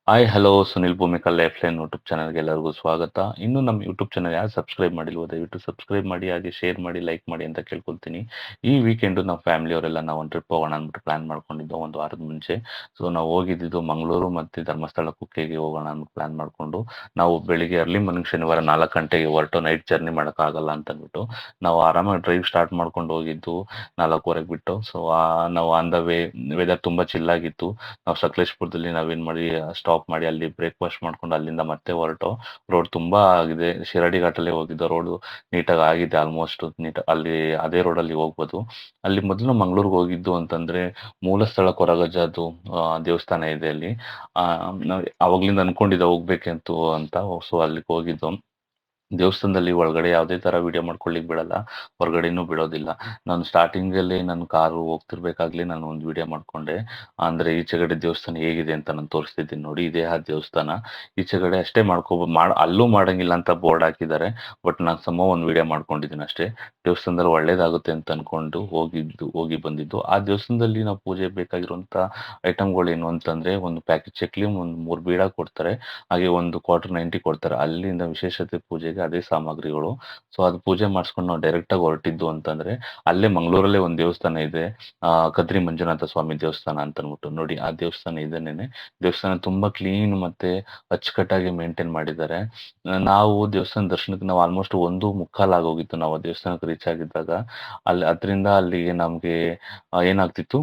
Hi hello Sunil Bhoomika life line YouTube ಚಾನಲ್ಗೆ ಎಲ್ಲರಿಗೂ ಸ್ವಾಗತ. ಇನ್ನು ನಮ್ಮ ಯೂಟ್ಯೂಬ್ ಚಾನಲ್ ಯಾರು ಸಬ್ಸ್ಕ್ರೈಬ್ ಮಾಡಿಲ್ವೋ ದಯವಿಟ್ಟು ಸಬ್ಸ್ಕ್ರೈಬ್ ಮಾಡಿ, ಹಾಗೆ ಶೇರ್ ಮಾಡಿ, ಲೈಕ್ ಮಾಡಿ ಅಂತ ಕೇಳ್ಕೊಳ್ತೀನಿ. ಈ ವೀಕೆಂಡು ನಾವು ಫ್ಯಾಮಿಲಿಯವರೆಲ್ಲ ನಾವು ಒಂದು ಟ್ರಿಪ್ ಹೋಗೋಣ ಅಂದ್ಬಿಟ್ಟು ಪ್ಲಾನ್ ಮಾಡ್ಕೊಂಡಿದ್ದು ಒಂದು ವಾರದ ಮುಂಚೆ. ಸೊ ನಾವು ಹೋಗಿದ್ದಿದ್ದು ಮಂಗಳೂರು ಮತ್ತು ಧರ್ಮಸ್ಥಳ ಕುಕ್ಕೆಗೆ ಹೋಗೋಣ ಅಂದ್ಬಿಟ್ಟು ಪ್ಲಾನ್ ಮಾಡಿಕೊಂಡು ನಾವು ಬೆಳಿಗ್ಗೆ ಅರ್ಲಿ ಮಾರ್ನಿಂಗ್ ಶನಿವಾರ 4 ಗಂಟೆಗೆ ಹೊರಟು ನೈಟ್ ಜರ್ನಿ ಮಾಡೋಕ್ಕಾಗಲ್ಲ ಅಂತ ಅಂದ್ಬಿಟ್ಟು ನಾವು ಆರಾಮಾಗಿ ಡ್ರೈವ್ ಸ್ಟಾರ್ಟ್ ಮಾಡ್ಕೊಂಡು ಹೋಗಿದ್ದು 4:30ಗೆ ಬಿಟ್ಟು. ಸೊ ನಾವು ಆನ್ ದ ವೆದರ್ ತುಂಬ ಚಿಲ್ಲಾಗಿತ್ತು. ನಾವು ಸಕಲೇಶಪುರದಲ್ಲಿ ನಾವೇನು ಮಾಡಿ ಸ್ಟಾಪ್ ಮಾಡಿ ಅಲ್ಲಿ ಬ್ರೇಕ್ಫಾಸ್ಟ್ ಮಾಡ್ಕೊಂಡು ಅಲ್ಲಿಂದ ಮತ್ತೆ ಹೊರಟು. ರೋಡ್ ತುಂಬಾ ಆಗಿದೆ. ಶಿರಾಡಿ ಘಾಟಲ್ಲಿ ಹೋಗಿದ್ದು. ರೋಡು ನೀಟಾಗಿ ಆಗಿದೆ, ಆಲ್ಮೋಸ್ಟ್ ನೀಟ್ ಅಲ್ಲಿ ಅದೇ ರೋಡಲ್ಲಿ ಹೋಗ್ಬೋದು. ಅಲ್ಲಿ ಮೊದಲು ಮಂಗಳೂರಿಗೆ ಹೋಗಿದ್ದು ಅಂತಂದ್ರೆ ಮೂಲ ಸ್ಥಳ ಕೊರಗಜ್ಜದು ದೇವಸ್ಥಾನ ಇದೆ ಅಲ್ಲಿ. ನಾವು ಅವಾಗ್ಲಿಂದ ಅನ್ಕೊಂಡಿದ್ದೆ ಹೋಗ್ಬೇಕಂತೂ ಅಂತ. ಸೊ ಅಲ್ಲಿಗೆ ಹೋಗಿದ್ದು. ದೇವಸ್ಥಾನದಲ್ಲಿ ಒಳಗಡೆ ಯಾವುದೇ ತರ ವಿಡಿಯೋ ಮಾಡ್ಕೊಳ್ಳಿಕ್ ಬಿಡಲ್ಲ, ಹೊರಗಡೆನೂ ಬಿಡೋದಿಲ್ಲ. ನಾನು ಸ್ಟಾರ್ಟಿಂಗಲ್ಲಿ ನನ್ನ ಕಾರು ಹೋಗ್ತಿರ್ಬೇಕಾಗ್ಲೇ ನಾನು ಒಂದು ವಿಡಿಯೋ ಮಾಡ್ಕೊಂಡೆ. ಅಂದ್ರೆ ಈಚೆಗಡೆ ದೇವಸ್ಥಾನ ಹೇಗಿದೆ ಅಂತ ನಾನು ತೋರಿಸ್ತಿದ್ದೀನಿ ನೋಡಿ, ಇದೇ ಆ ದೇವಸ್ಥಾನ. ಈಚೆಗಡೆ ಅಷ್ಟೇ ಅಲ್ಲೂ ಮಾಡಂಗಿಲ್ಲ ಅಂತ ಬೋರ್ಡ್ ಹಾಕಿದ್ದಾರೆ. ಬಟ್ ನಾನು ಒಂದು ವಿಡಿಯೋ ಮಾಡ್ಕೊಂಡಿದ್ದೀನಿ ಅಷ್ಟೇ. ದೇವಸ್ಥಾನದಲ್ಲಿ ಒಳ್ಳೇದಾಗುತ್ತೆ ಅಂತ ಅನ್ಕೊಂಡು ಹೋಗಿ ಬಂದಿದ್ದು. ಆ ದೇವಸ್ಥಾನದಲ್ಲಿ ನಾವು ಪೂಜೆ ಬೇಕಾಗಿರುವಂತ ಐಟಮ್ಗಳು ಏನು ಅಂತಂದ್ರೆ, ಒಂದು ಪ್ಯಾಕೆಟ್ ಚಕ್ಲಿ, ಒಂದು 3 ಬೀಡ ಕೊಡ್ತಾರೆ, ಹಾಗೆ ಒಂದು ಕ್ವಾರ್ಟರ್ 90 ಕೊಡ್ತಾರೆ. ಅಲ್ಲಿಂದ ವಿಶೇಷತೆ ಪೂಜೆಗೆ ಅದೇ ಸಾಮಗ್ರಿಗಳು. ಸೊ ಅದು ಪೂಜೆ ಮಾಡಿಸ್ಕೊಂಡು ನಾವು ಡೈರೆಕ್ಟಾಗಿ ಹೊರಟಿದ್ದು ಅಂತಂದ್ರೆ, ಅಲ್ಲೇ ಮಂಗಳೂರಲ್ಲೇ ಒಂದು ದೇವಸ್ಥಾನ ಇದೆ. ಕದ್ರಿ ಮಂಜುನಾಥ ಸ್ವಾಮಿ ದೇವಸ್ಥಾನ ಅಂತ ಅಂದ್ಬಿಟ್ಟು. ನೋಡಿ ಆ ದೇವಸ್ಥಾನ ಇದನ್ನೇನೆ. ದೇವಸ್ಥಾನ ತುಂಬಾ ಕ್ಲೀನ್ ಮತ್ತೆ ಅಚ್ಚುಕಟ್ಟಾಗಿ ಮೇಂಟೈನ್ ಮಾಡಿದ್ದಾರೆ. ನಾವು ದೇವಸ್ಥಾನ ದರ್ಶನಕ್ಕೆ ನಾವು ಆಲ್ಮೋಸ್ಟ್ 1:45 ಆಗೋಗಿತ್ತು ನಾವು ಆ ದೇವಸ್ಥಾನಕ್ಕೆ ರೀಚ್ ಆಗಿದ್ದಾಗ. ಅದರಿಂದ ಅಲ್ಲಿಗೆ ನಮ್ಗೆ ಏನಾಗ್ತಿತ್ತು,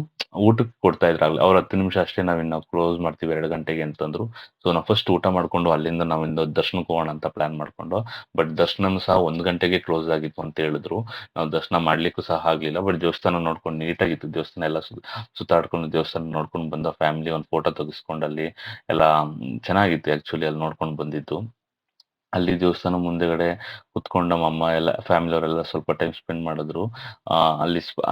ಊಟಕ್ಕೆ ಕೊಡ್ತಾ ಇದ್ರು. ಅವ್ರು 10 ನಿಮಿಷ ಅಷ್ಟೇ, ನಾವಿನ್ನು ಕ್ಲೋಸ್ ಮಾಡ್ತೀವಿ 2 ಗಂಟೆಗೆ ಅಂತಂದ್ರು. ಸೊ ನಾವು ಫಸ್ಟ್ ಊಟ ಮಾಡ್ಕೊಂಡು ಅಲ್ಲಿಂದ ನಾವಿಂದ ದರ್ಶನಕ್ಕೆ ಹೋಗೋಣ ಅಂತ ಪ್ಲಾನ್ ಮಾಡ್ಕೊಂಡು. ಬಟ್ ದರ್ಶನನೂ ಸಹ 1 ಗಂಟೆಗೆ ಕ್ಲೋಸ್ ಆಗಿತ್ತು ಅಂತ ಹೇಳಿದ್ರು. ನಾವು ದರ್ಶನ ಮಾಡ್ಲಿಕ್ಕೂ ಸಹ ಆಗ್ಲಿಲ್ಲ. ಬಟ್ ದೇವಸ್ಥಾನ ನೋಡ್ಕೊಂಡು ನೀಟಾಗಿತ್ತು. ದೇವಸ್ಥಾನ ಎಲ್ಲ ಸುತ್ತಾಡ್ಕೊಂಡು ದೇವಸ್ಥಾನ ನೋಡ್ಕೊಂಡು ಬಂದ ಫ್ಯಾಮಿಲಿ ಒಂದು ಫೋಟೋ ತೆಗೆಸ್ಕೊಂಡು ಅಲ್ಲಿ ಎಲ್ಲ ಚೆನ್ನಾಗಿತ್ತು ಆಕ್ಚುಲಿ ಅಲ್ಲಿ ನೋಡ್ಕೊಂಡು ಬಂದಿದ್ದು. ಅಲ್ಲಿ ದೇವಸ್ಥಾನ ಮುಂದೆಗಡೆ ಕುತ್ಕೊಂಡು ನಮ್ಮಮ್ಮ ಎಲ್ಲ ಫ್ಯಾಮಿಲಿಯವರೆಲ್ಲ ಸ್ವಲ್ಪ ಟೈಮ್ ಸ್ಪೆಂಡ್ ಮಾಡಿದ್ರು.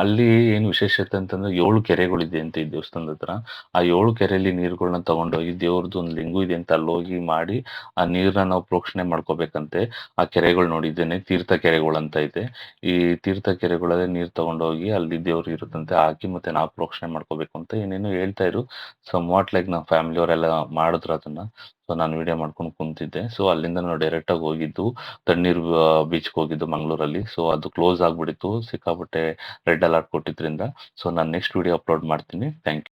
ಅಲ್ಲಿ ಏನು ವಿಶೇಷತೆ ಅಂತಂದ್ರೆ 7 ಕೆರೆಗಳಿದೆ ಅಂತೆ ಈ ದೇವಸ್ಥಾನದ ಹತ್ರ. ಆ 7 ಕೆರೆಯಲ್ಲಿ ನೀರುಗಳನ್ನ ತಗೊಂಡೋಗಿ ದೇವ್ರದ್ದು ಒಂದು ಲಿಂಗು ಇದೆ ಅಂತ ಅಲ್ಲೋಗಿ ಮಾಡಿ ಆ ನೀರನ್ನ ನಾವು ಪ್ರೋಕ್ಷಣೆ ಮಾಡ್ಕೋಬೇಕಂತೆ. ಆ ಕೆರೆಗಳು ನೋಡಿದ್ದೇನೆ, ತೀರ್ಥ ಕೆರೆಗಳು ಅಂತ ಇದೆ. ಈ ತೀರ್ಥ ಕೆರೆಗಳಲ್ಲಿ ನೀರು ತಗೊಂಡೋಗಿ ಅಲ್ಲಿ ದೇವ್ರು ಇರುತ್ತಂತೆ ಹಾಕಿ ಮತ್ತೆ ನಾವು ಪ್ರೋಕ್ಷಣೆ ಮಾಡ್ಕೋಬೇಕು ಅಂತ ಏನೇನೋ ಹೇಳ್ತಾ ಇದ್ರು. ವಾಟ್ ಲೈಕ್ ನಮ್ಮ ಫ್ಯಾಮಿಲಿಯವರೆಲ್ಲ ಮಾಡಿದ್ರು ಅದನ್ನ. ಸೊ ನಾನು ವಿಡಿಯೋ ಮಾಡ್ಕೊಂಡು ಕುಂತಿದ್ದೆ. ಸೊ ಅಲ್ಲಿಂದ ನಾವು ಡೈರೆಕ್ಟ್ ಆಗಿ ಹೋಗಿದ್ದು ತಣ್ಣೀರ್ ಬೀಚ್ಗೆ ಹೋಗಿದ್ದು ಮಂಗಳೂರಲ್ಲಿ. ಸೊ ಅದು ಕ್ಲೋಸ್ ಆಗ್ಬಿಟ್ಟಿತ್ತು ಸಿಕ್ಕಾಪಟ್ಟೆ ರೆಡ್ ಅಲರ್ಟ್ ಕೊಟ್ಟಿದ್ರಿಂದ. ಸೊ ನಾನು ನೆಕ್ಸ್ಟ್ ವಿಡಿಯೋ ಅಪ್ಲೋಡ್ ಮಾಡ್ತೀನಿ. Thank you.